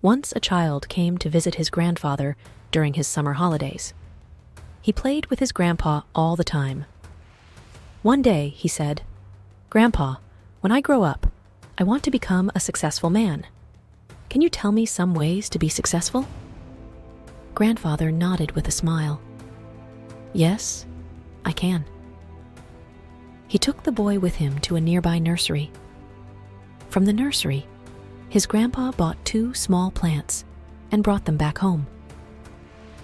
Once a child came to visit his grandfather during his summer holidays. He played with his grandpa all the time. One day, he said, "Grandpa, when I grow up, I want to become a successful man. Can you tell me some ways to be successful?" Grandfather nodded with a smile. "Yes, I can." He took the boy with him to a nearby nursery. From the nursery, his grandpa bought 2 small plants and brought them back home.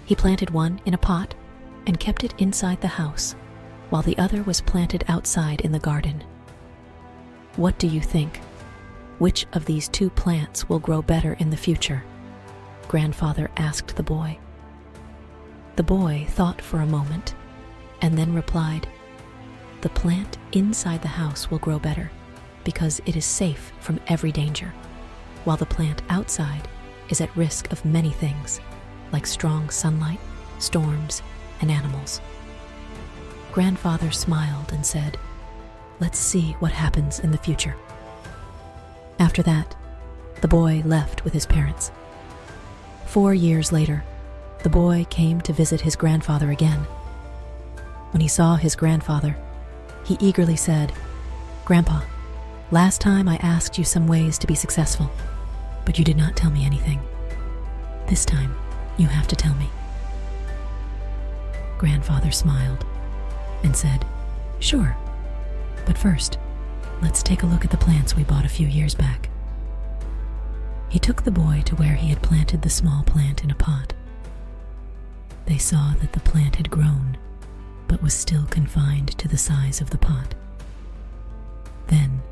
He planted one in a pot and kept it inside the house, while the other was planted outside in the garden. "What do you think? Which of these 2 plants will grow better in the future?" Grandfather asked the boy. The boy thought for a moment and then replied, "The plant inside the house will grow better because it is safe from every danger, while the plant outside is at risk of many things, like strong sunlight, storms, and animals." Grandfather smiled and said, "Let's see what happens in the future." After that, the boy left with his parents. 4 years later, the boy came to visit his grandfather again. When he saw his grandfather, he eagerly said, "Grandpa, last time I asked you some ways to be successful, but you did not tell me anything. This time, you have to tell me." Grandfather smiled and said, "Sure, but first, let's take a look at the plants we bought a few years back." He took the boy to where he had planted the small plant in a pot. They saw that the plant had grown, but was still confined to the size of the pot. Then,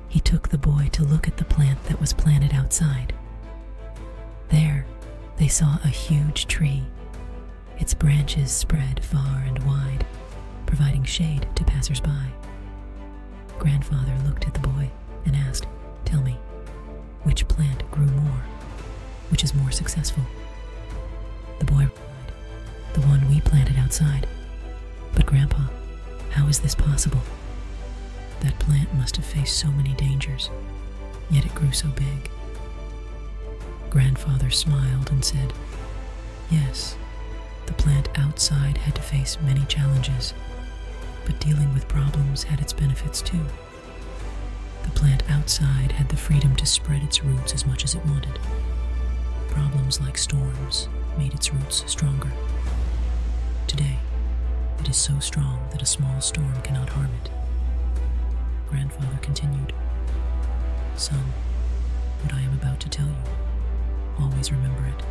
he took the boy to look at the plant that was planted outside. There, they saw a huge tree. Its branches spread far and wide, providing shade to passers-by. Grandfather looked at the boy and asked, "Tell me, which plant grew more? Which is more successful?" The boy replied, "The one we planted outside." "But Grandpa, how is this possible? That plant must have faced so many dangers, yet it grew so big." Grandfather smiled and said, "Yes, the plant outside had to face many challenges, but dealing with problems had its benefits too. The plant outside had the freedom to spread its roots as much as it wanted. Problems like storms made its roots stronger. Today, it is so strong that a small storm cannot harm it." Grandfather continued, "Son, what I am about to tell you, always remember it.